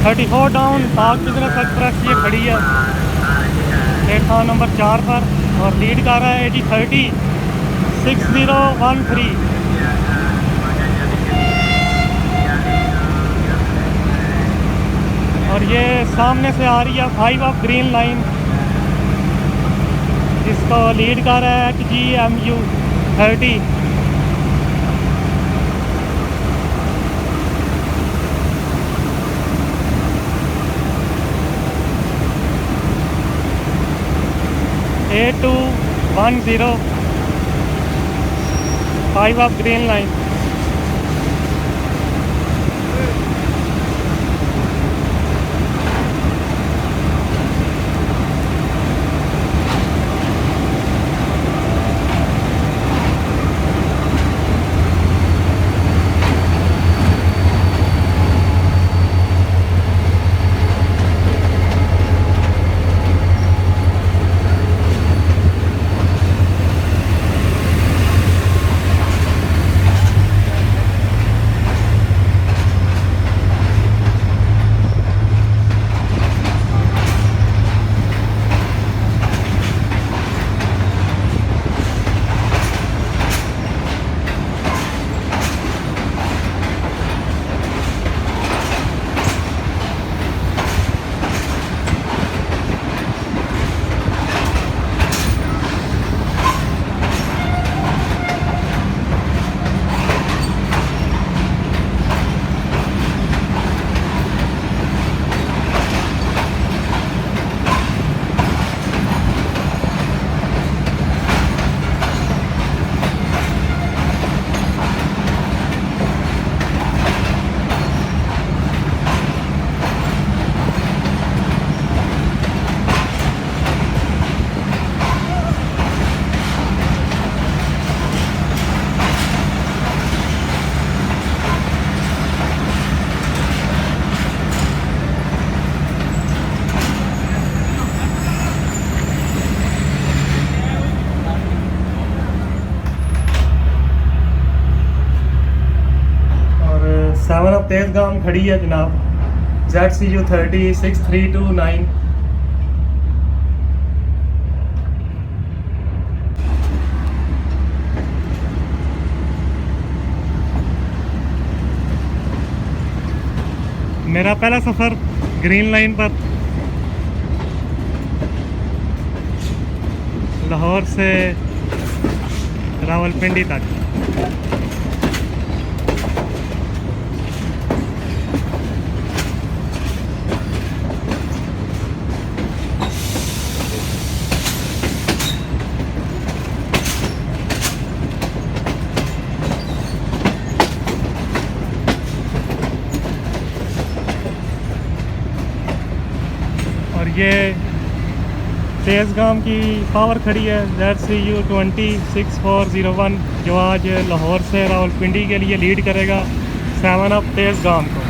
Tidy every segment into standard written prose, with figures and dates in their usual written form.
34 down पाक business express ये खड़ी है प्लेटफॉर्म नंबर 4 पर और लीड कर रहा है 8030 6013। और ये सामने से आ रही है 5 ऑफ ग्रीन लाइन, जिसको लीड कर रहा है GMU 30। A210 5 of green line. Tezgam खड़ी है जनाब ZCU 30 6329। मेरा पहला सफ़र ग्रीन लाइन पर लाहौर से रावलपिंडी तक। ये तेज़गाम की पावर खड़ी है ZCU 26401, जो आज लाहौर से रावलपिंडी के लिए लीड करेगा 7 ऑफ तेज़गाम को।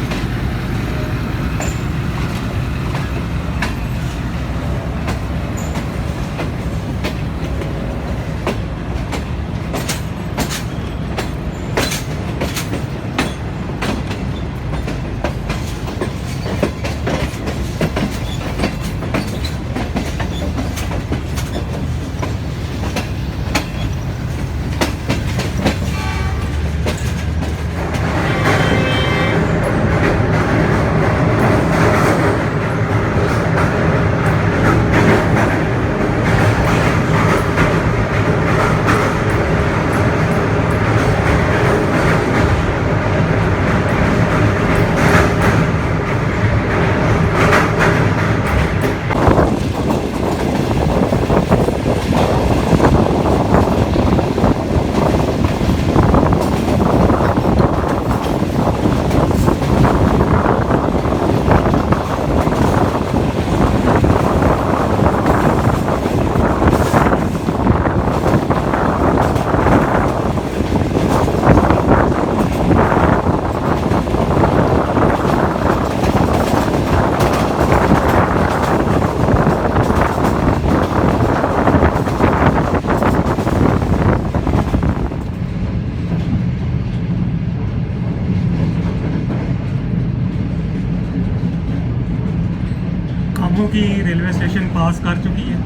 पास कर चुकी है।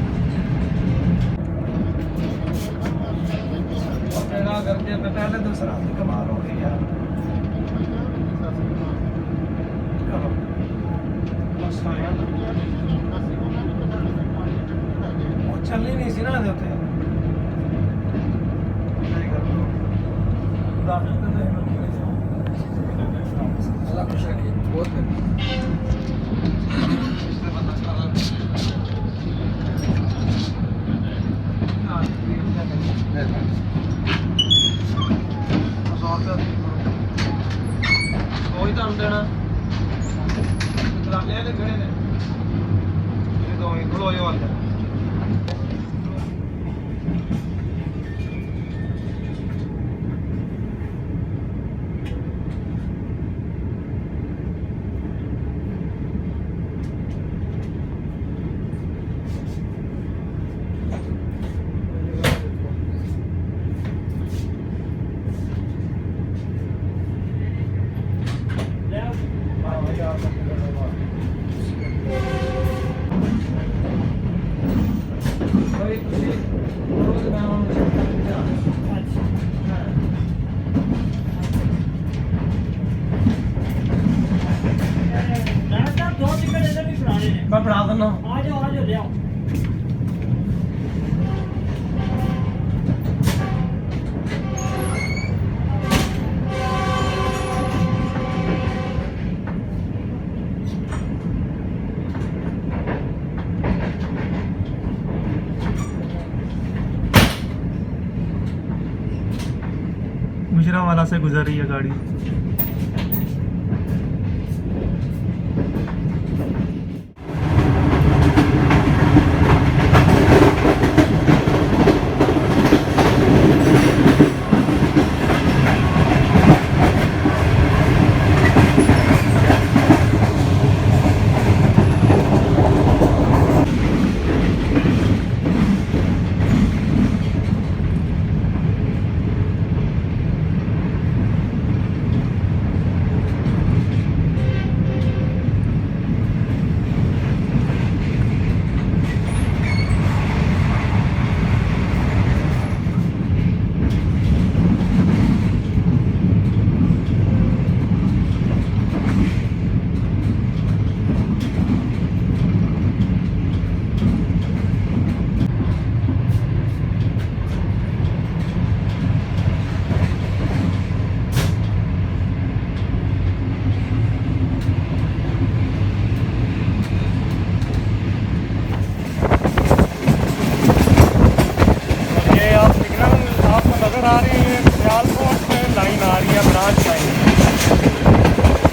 करके पहले दूसरा कमाल हो गई यार। वो चल ही नहीं सी ना देते देना ले खड़े ने ये तो खुलो ये वाला मैं बढ़ा देना। आ जाओ ले आओ। गुजरांवाला से गुजर रही है गाड़ी।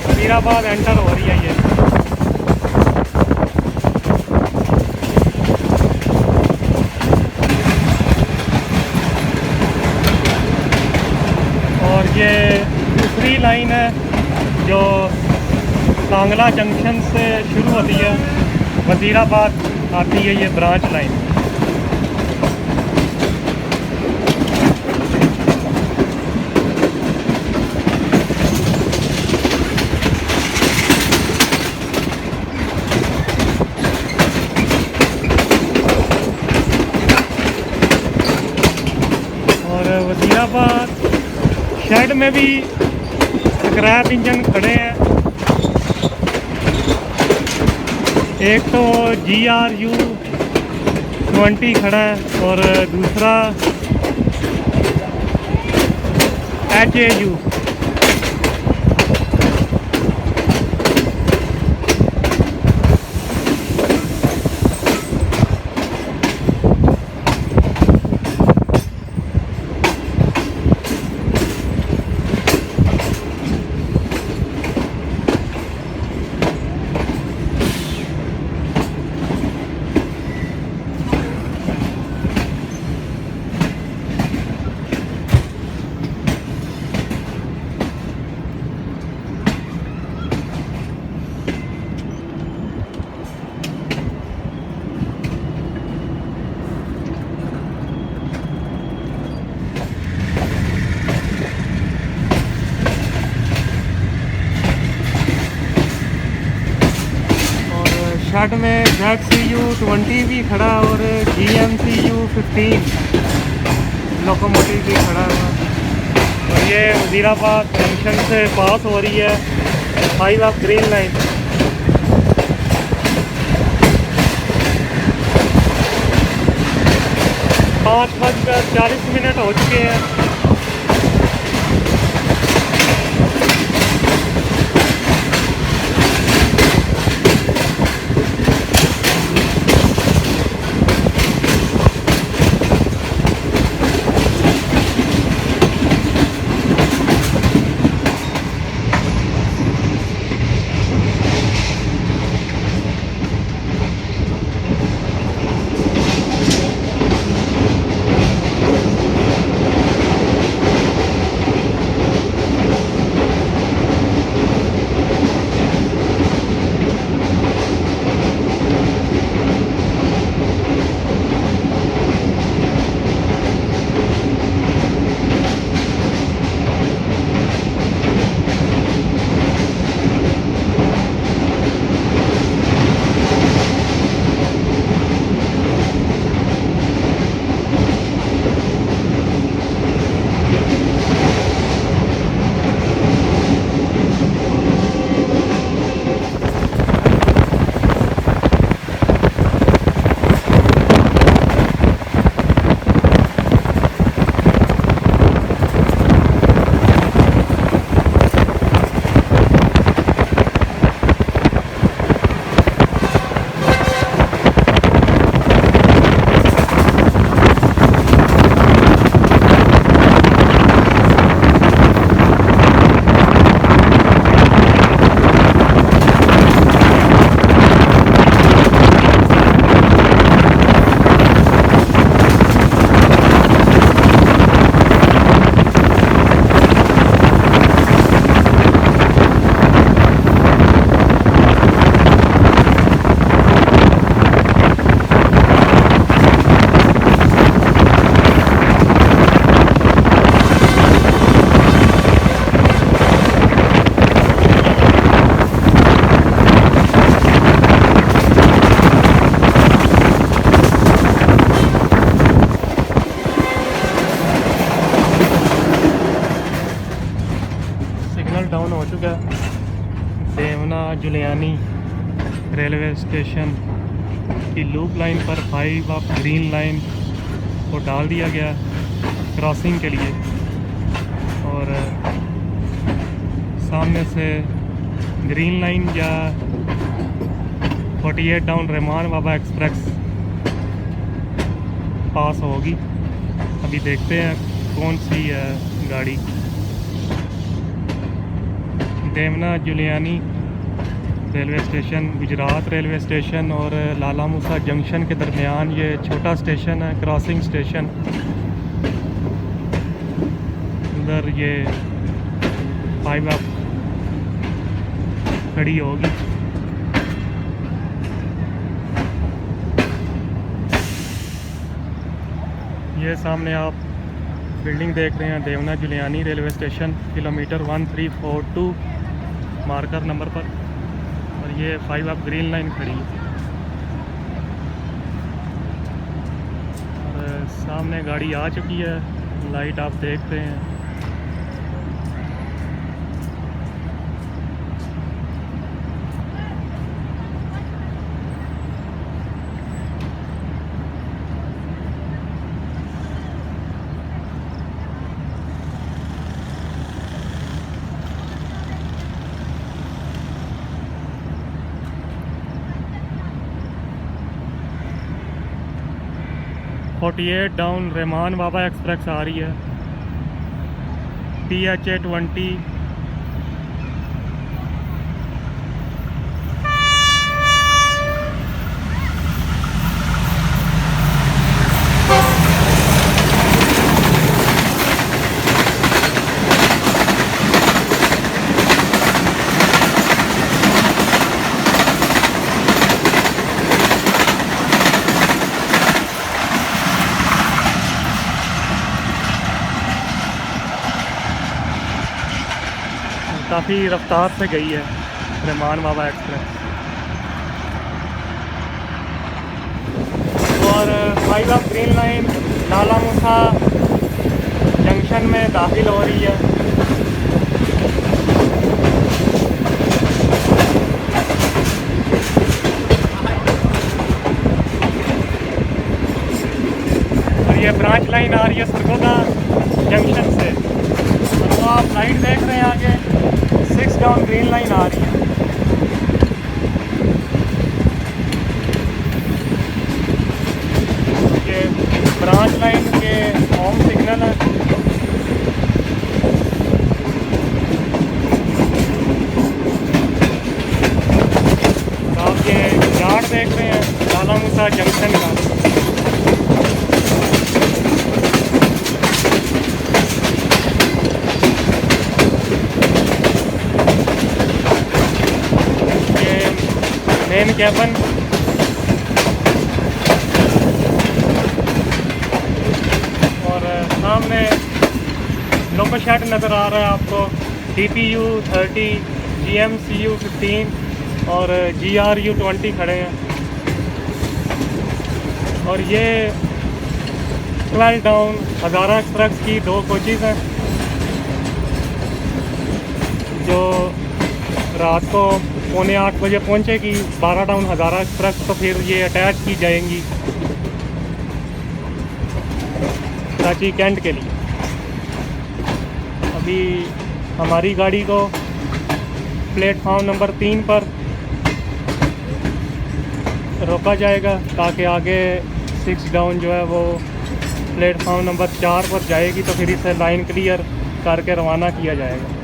वजीराबाद एंटर हो रही है ये। और ये दूसरी लाइन है जो कांगला जंक्शन से शुरू होती है, वजीराबाद आती है ये ब्रांच लाइन। वजीराबाद शेड में भी स्क्रैप इंजन खड़े हैं। एक तो GRU-20 खड़ा है और दूसरा HAU। छठ में ZCU-20 भी खड़ा और GMCU-15 लोकोमोटिव भी खड़ा हुआ। और ये वज़ीराबाद जंक्शन से पास हो रही है 5 ग्रीन लाइन। 5:40 हो चुके हैं। डाउन हो चुका है। देवना जुलियानी रेलवे स्टेशन की लूप लाइन पर 5 ग्रीन लाइन को डाल दिया गया क्रॉसिंग के लिए। और सामने से ग्रीन लाइन या 48 डाउन रहमान बाबा एक्सप्रेस पास होगी। अभी देखते हैं कौन सी गाड़ी। Deona Juliani railway station Gujrat railway station और लाला मूसा जंक्शन के दरमियान ये छोटा स्टेशन है, क्रॉसिंग स्टेशन। उधर ये 5 खड़ी होगी। ये सामने आप बिल्डिंग देख रहे हैं Deona Juliani railway station, kilometre 1342 marker number पर। और ये 5 ग्रीन लाइन खड़ी है। और सामने गाड़ी आ चुकी है, लाइट आप देख रहे हैं। 48 डाउन रहमान बाबा एक्सप्रेस आ रही है, THA-20। काफ़ी रफ्तार से गई है रहमान बाबा एक्सप्रेस। और 5 of green line Lala Musa junction में दाखिल हो रही है। और ये ब्रांच लाइन आ रही है सरगोदा जंक्शन से। और तो आप लाइन देख रहे हैं आगे 6 डाउन ग्रीन लाइन आ रही है। ये ब्रांच लाइन के होम सिग्नल है। आप ये यार्ड देख रहे हैं लाला मूसा जंक्शन का। ये मेन कैबन और सामने लोको शेड नज़र आ रहा है आपको। DPU 30, GMCU 15 और GRU 20 खड़े हैं। और ये 12 डाउन हज़ारा एक्सप्रेस की 2 कोचेज़ हैं जो रात को 7:45 बजे पहुँचेगी 12 डाउन हज़ारा एक्सप्रेस। तो फिर ये अटैच की जाएंगी कराची कैंट के लिए। अभी हमारी गाड़ी को प्लेटफॉर्म नंबर 3 पर रोका जाएगा ताकि आगे 6 डाउन जो है वो प्लेटफॉर्म नंबर 4 पर जाएगी। तो फिर इसे लाइन क्लियर करके रवाना किया जाएगा।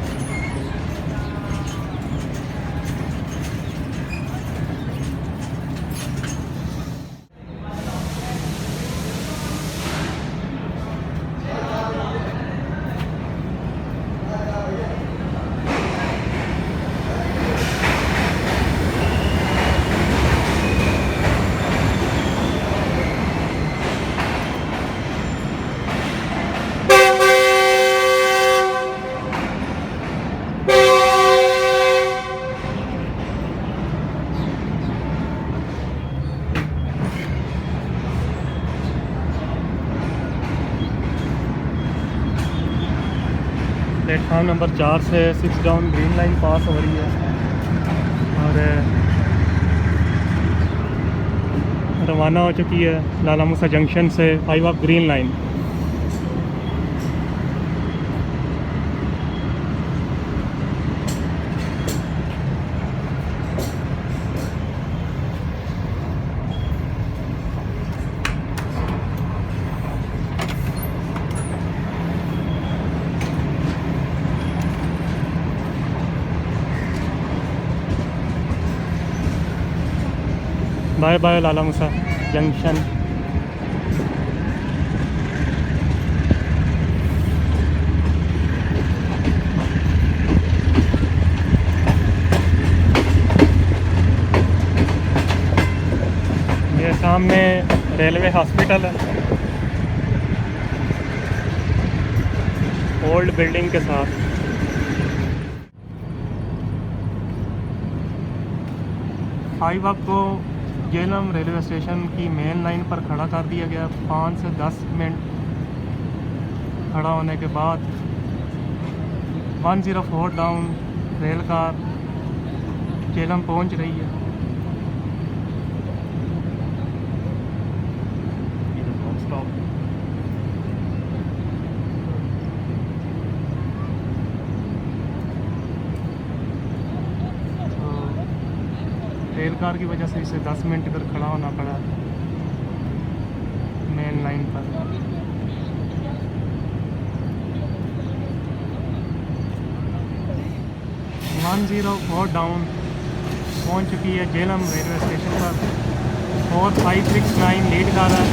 प्लेटफॉर्म नंबर 4 से 6 डाउन ग्रीन लाइन पास हो रही है और रवाना हो चुकी है लाला मूसा जंक्शन से 5 of green line. Bye bye Lala Musa junction. ये सामने रेलवे हॉस्पिटल है ओल्ड बिल्डिंग के साथ। फाइव आपको जेलम रेलवे स्टेशन की मेन लाइन पर खड़ा कर दिया गया। 5 से 10 मिनट खड़ा होने के बाद 104 डाउन रेल कार जेलम पहुंच रही है। रेल कार की वजह से इसे 10 मिनट इधर खड़ा होना पड़ा मेन लाइन पर। वन 104 डाउन पहुंच चुकी है जेलम रेलवे स्टेशन पर। 4569 लीड कर रहा है।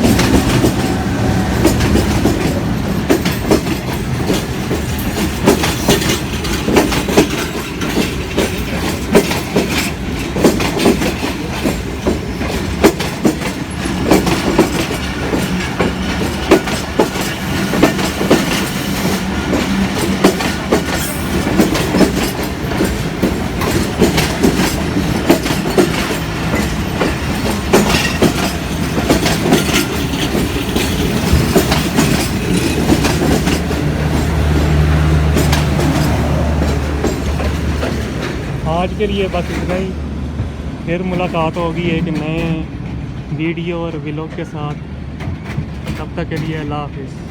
आज के लिए बस इतना ही। फिर मुलाकात होगी एक नए वीडियो और व्लॉग के साथ। तब तक के लिए अल्लाह हाफिज़।